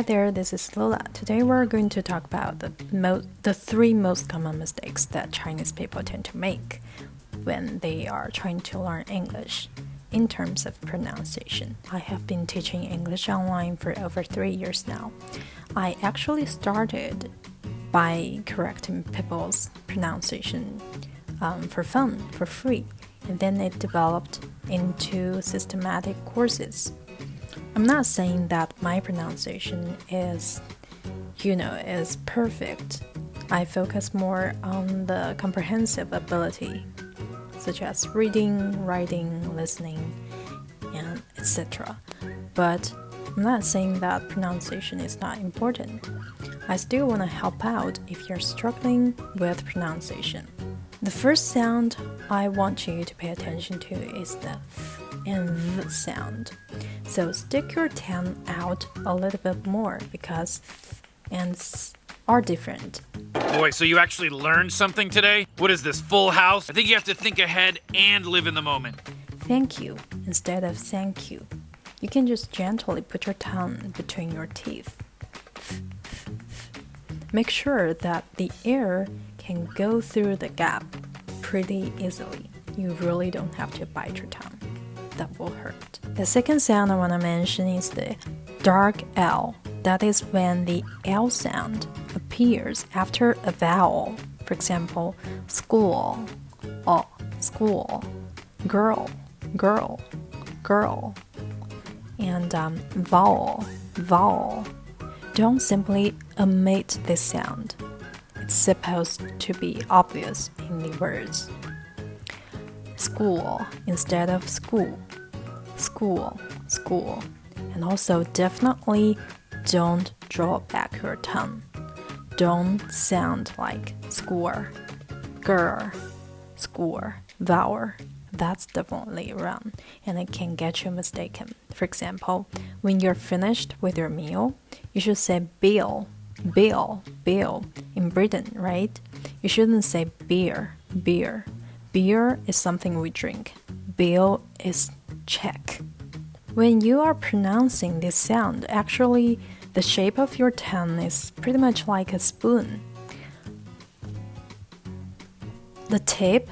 there, this is Lola. Today we're going to talk about the three most common mistakes that Chinese people tend to make when they are trying to learn English in terms of pronunciation. I have been teaching English online for over 3 years now. I actually started by correcting people's pronunciation for fun, for free, and then it developed into systematic courses. I'm not saying that my pronunciation is perfect. I focus more on the comprehensive ability, such as reading, writing, listening, and etc. But I'm not saying that pronunciation is not important. I still want to help out if you're struggling with pronunciation. The first sound I want you to pay attention to is the th and v sound. So stick your tongue out a little bit more because th and s are different. Boy, so you actually learned something today? What is this, Full House? I think you have to think ahead and live in the moment. Thank you instead of thank you. You can just gently put your tongue between your teeth. Make sure that the air can go through the gap pretty easily. You really don't have to bite your tongue. That will hurt. The second sound I want to mention is the dark L. That is when the L sound appears after a vowel. For example, school, school, girl, girl, girl, and vowel, vowel. Don't simply omit this sound. It's supposed to be obvious in the words. School instead of school. School, school. And also definitely don't draw back your tongue. Don't sound like score, girl, score, vowel. That's definitely wrong, and it can get you mistaken. For example, when you're finished with your meal, you should say bill, bill, bill. In Britain, right? You shouldn't say beer, beer. Beer is something we drink. Bill is check. When you are pronouncing this sound, actually, the shape of your tongue is pretty much like a spoon. The tip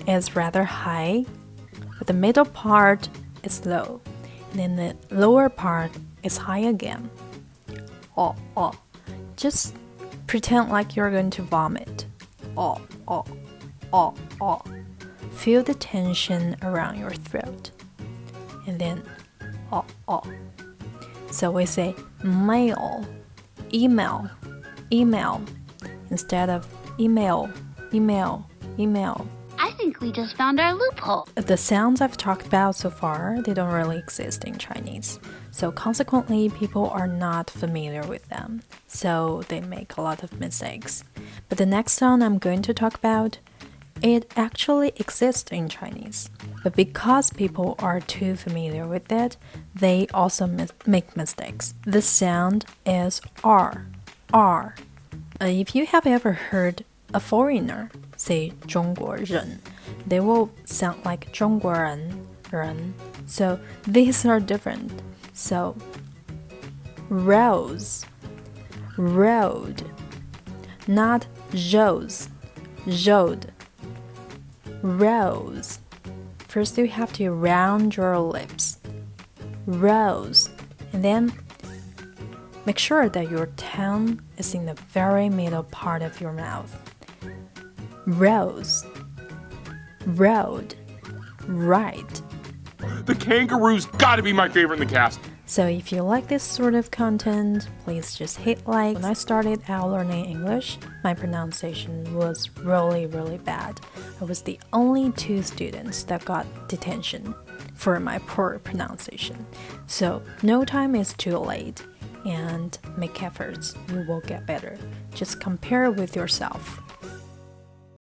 is rather high, but the middle part is low, and then the lower part is high again. Just pretend like you're going to vomit. Feel the tension around your throat, and then So we say mail, email, email, instead of email, email, email. I think we just found our loophole. The sounds I've talked about so far, they don't really exist in Chinese. So consequently, people are not familiar with them. So they make a lot of mistakes. But the next sound I'm going to talk about, it actually exists in Chinese. But because people are too familiar with it, they also make mistakes. The sound is R. R. If you have ever heard a foreigner say 中国人, they will sound like 中国人, ren. So these are different. So rose, road, not rose, road, rose. First you have to round your lips, rose, and then make sure that your tongue is in the very middle part of your mouth. Rose, road, right. The kangaroo's gotta be my favorite in the cast. So if you like this sort of content, please just hit like. When I started out learning English, my pronunciation was really bad. I was the only 2 students that got detention for my poor pronunciation. So no time is too late, and make efforts. You will get better. Just compare with yourself.